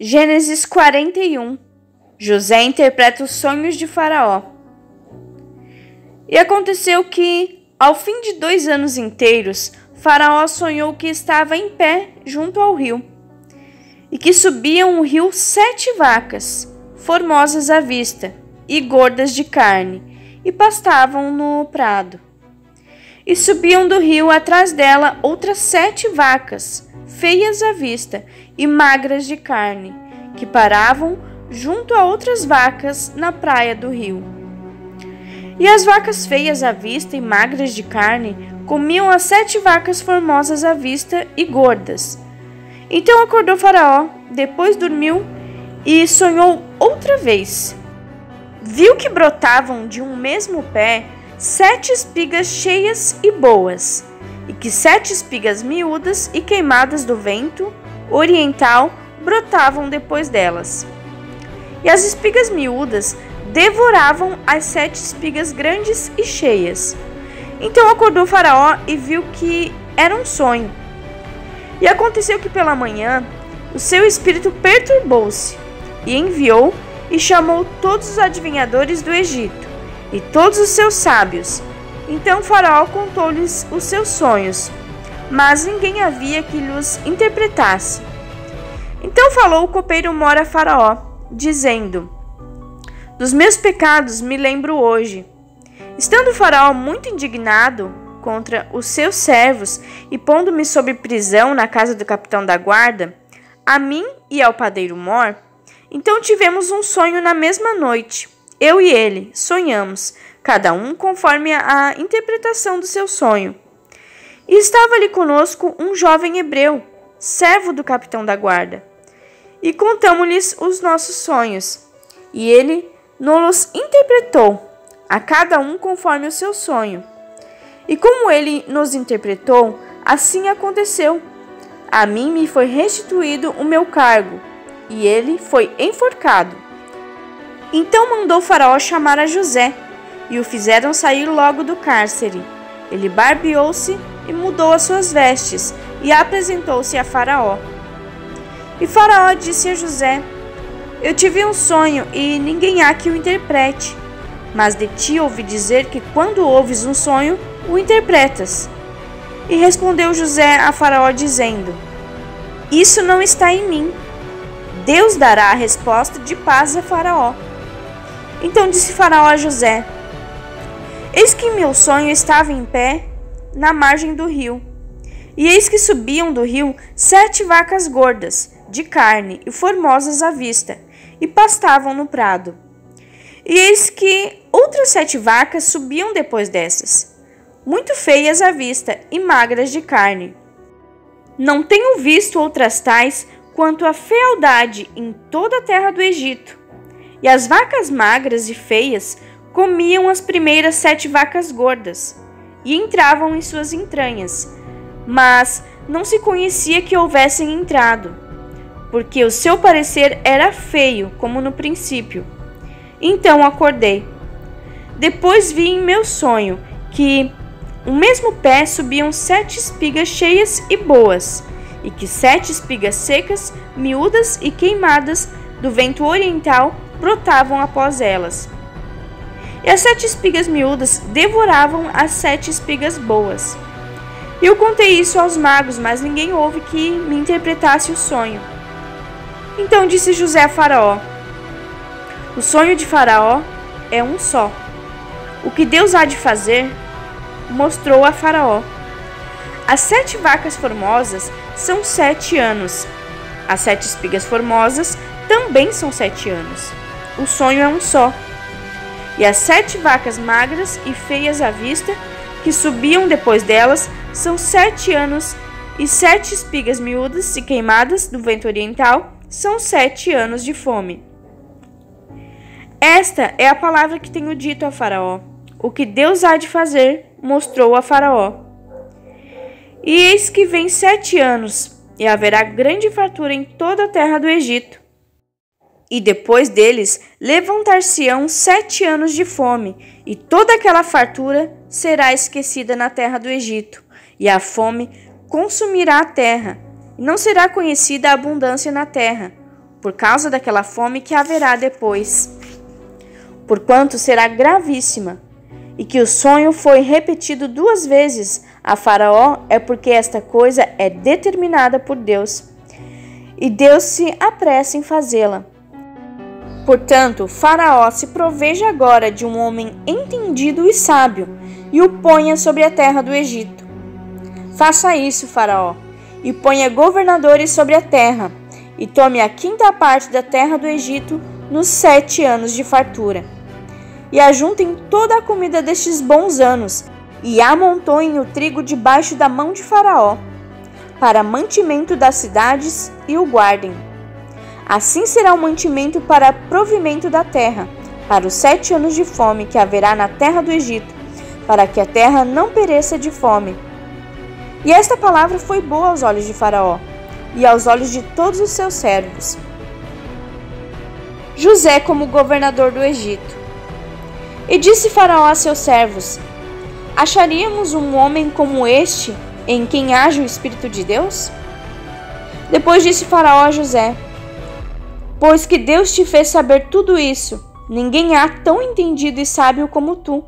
Gênesis 41. José interpreta os sonhos de Faraó. E aconteceu que, ao fim de 2 anos inteiros, Faraó sonhou que estava em pé junto ao rio, e que subiam o rio 7 vacas, formosas à vista e gordas de carne, e pastavam no prado. E subiam do rio atrás dela outras 7 vacas, feias à vista e magras de carne, que paravam junto a outras vacas na praia do rio. E as vacas feias à vista e magras de carne comiam as 7 vacas formosas à vista e gordas. Então acordou Faraó, depois dormiu e sonhou outra vez. Viu que brotavam de um mesmo pé 7 espigas cheias e boas, e que 7 espigas miúdas e queimadas do vento oriental brotavam depois delas. E as espigas miúdas devoravam as 7 espigas grandes e cheias. Então acordou Faraó e viu que era um sonho. E aconteceu que pela manhã o seu espírito perturbou-se, e enviou e chamou todos os adivinhadores do Egito e todos os seus sábios. Então Faraó contou-lhes os seus sonhos, mas ninguém havia que lhes interpretasse. Então falou o copeiro-mor a Faraó, dizendo: dos meus pecados me lembro hoje. Estando Faraó muito indignado contra os seus servos e pondo-me sob prisão na casa do capitão da guarda, a mim e ao padeiro-mor, então tivemos um sonho na mesma noite. Eu e ele sonhamos, cada um conforme a interpretação do seu sonho. E estava ali conosco um jovem hebreu, servo do capitão da guarda. E contamo-lhes os nossos sonhos, e ele nos interpretou, a cada um conforme o seu sonho. E como ele nos interpretou, assim aconteceu. A mim me foi restituído o meu cargo, e ele foi enforcado. Então mandou Faraó chamar a José, e o fizeram sair logo do cárcere. Ele barbeou-se e mudou as suas vestes, e apresentou-se a Faraó. E Faraó disse a José: eu tive um sonho, e ninguém há que o interprete. Mas de ti ouvi dizer que quando ouves um sonho, o interpretas. E respondeu José a Faraó dizendo: isso não está em mim. Deus dará a resposta de paz a Faraó. Então disse Faraó a José: eis que meu sonho estava em pé na margem do rio, e eis que subiam do rio 7 vacas gordas, de carne e formosas à vista, e pastavam no prado. E eis que outras 7 vacas subiam depois dessas, muito feias à vista e magras de carne. Não tenho visto outras tais quanto a fealdade em toda a terra do Egito. E as vacas magras e feias comiam as primeiras 7 vacas gordas, e entravam em suas entranhas, mas não se conhecia que houvessem entrado, porque o seu parecer era feio, como no princípio. Então acordei. Depois vi em meu sonho que o mesmo pé subiam 7 espigas cheias e boas, e que 7 espigas secas, miúdas e queimadas do vento oriental brotavam após elas. E as 7 espigas miúdas devoravam as 7 espigas boas. E eu contei isso aos magos, mas ninguém houve que me interpretasse o sonho. Então disse José a Faraó: o sonho de Faraó é um só. O que Deus há de fazer, mostrou a Faraó. As 7 vacas formosas são 7 anos. As 7 espigas formosas também são 7 anos. O sonho é um só. E as 7 vacas magras e feias à vista, que subiam depois delas, são 7 anos. E 7 espigas miúdas e queimadas do vento oriental são 7 anos de fome. Esta é a palavra que tenho dito a Faraó. O que Deus há de fazer, mostrou a Faraó. E eis que vem 7 anos, e haverá grande fartura em toda a terra do Egito. E depois deles levantar-se-ão 7 anos de fome, e toda aquela fartura será esquecida na terra do Egito, e a fome consumirá a terra, e não será conhecida a abundância na terra, por causa daquela fome que haverá depois, porquanto será gravíssima, e que o sonho foi repetido 2 vezes a Faraó é porque esta coisa é determinada por Deus, e Deus se apressa em fazê-la. Portanto, Faraó se proveja agora de um homem entendido e sábio, e o ponha sobre a terra do Egito. Faça isso, Faraó, e ponha governadores sobre a terra, e tome a 5ª parte da terra do Egito nos 7 anos de fartura. E ajuntem toda a comida destes bons anos, e amontoem o trigo debaixo da mão de Faraó, para mantimento das cidades, e o guardem. Assim será o mantimento para provimento da terra, para os 7 anos de fome que haverá na terra do Egito, para que a terra não pereça de fome. E esta palavra foi boa aos olhos de Faraó, e aos olhos de todos os seus servos. José como governador do Egito. E disse Faraó a seus servos: acharíamos um homem como este, em quem age o Espírito de Deus? Depois disse Faraó a José: pois que Deus te fez saber tudo isso, ninguém há tão entendido e sábio como tu.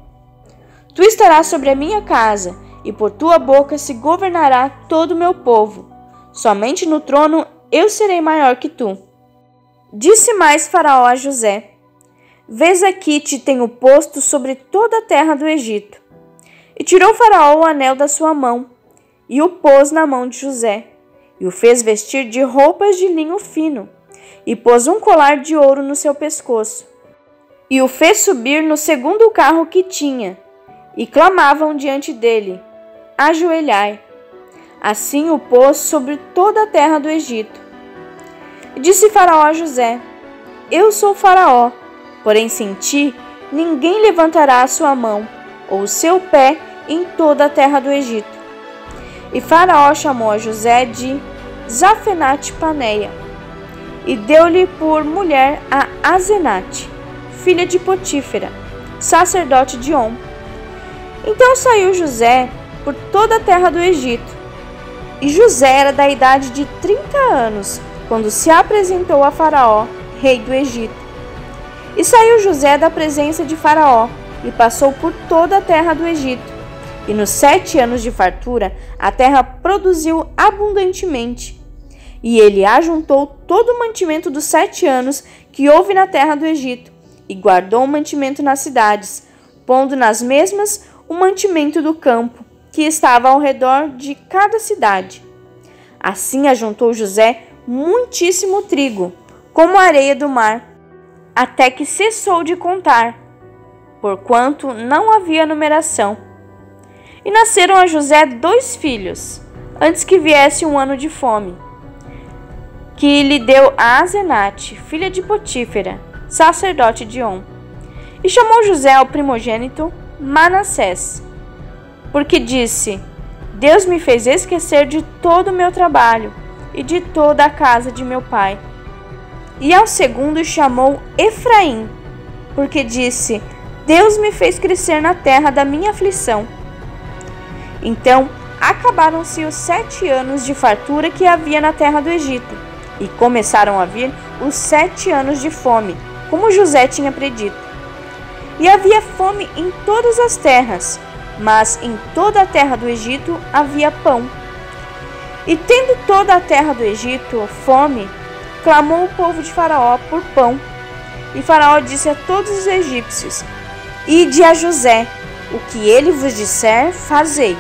Tu estarás sobre a minha casa, e por tua boca se governará todo o meu povo. Somente no trono eu serei maior que tu. Disse mais Faraó a José: vês aqui te tenho posto sobre toda a terra do Egito. E tirou Faraó o anel da sua mão, e o pôs na mão de José, e o fez vestir de roupas de linho fino, e pôs um colar de ouro no seu pescoço, e o fez subir no 2º carro que tinha, e clamavam diante dele: ajoelhai. Assim o pôs sobre toda a terra do Egito. E disse Faraó a José: eu sou Faraó, porém sem ti ninguém levantará a sua mão ou o seu pé em toda a terra do Egito. E Faraó chamou a José de Zafenate-Paneia, e deu-lhe por mulher a Asenate, filha de Potífera, sacerdote de On. Então saiu José por toda a terra do Egito. E José era da idade de 30 anos, quando se apresentou a Faraó, rei do Egito. E saiu José da presença de Faraó, e passou por toda a terra do Egito. E nos 7 anos de fartura, a terra produziu abundantemente. E ele ajuntou todo o mantimento dos 7 anos que houve na terra do Egito, e guardou o mantimento nas cidades, pondo nas mesmas o mantimento do campo, que estava ao redor de cada cidade. Assim ajuntou José muitíssimo trigo, como a areia do mar, até que cessou de contar, porquanto não havia numeração. E nasceram a José 2 filhos, antes que viesse um ano de fome, que lhe deu a Asenate, filha de Potífera, sacerdote de On. E chamou José ao primogênito Manassés, porque disse: Deus me fez esquecer de todo o meu trabalho e de toda a casa de meu pai. E ao segundo chamou Efraim, porque disse: Deus me fez crescer na terra da minha aflição. Então acabaram-se os 7 anos de fartura que havia na terra do Egito, e começaram a vir os 7 anos de fome, como José tinha predito. E havia fome em todas as terras, mas em toda a terra do Egito havia pão. E tendo toda a terra do Egito fome, clamou o povo de Faraó por pão. E Faraó disse a todos os egípcios: Ide a José, o que ele vos disser, fazei.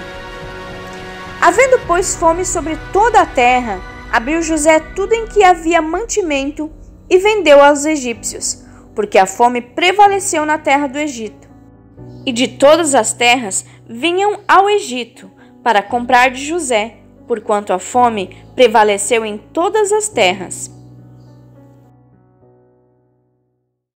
Havendo, pois, fome sobre toda a terra, abriu José tudo em que havia mantimento e vendeu aos egípcios, porque a fome prevaleceu na terra do Egito. E de todas as terras vinham ao Egito para comprar de José, porquanto a fome prevaleceu em todas as terras.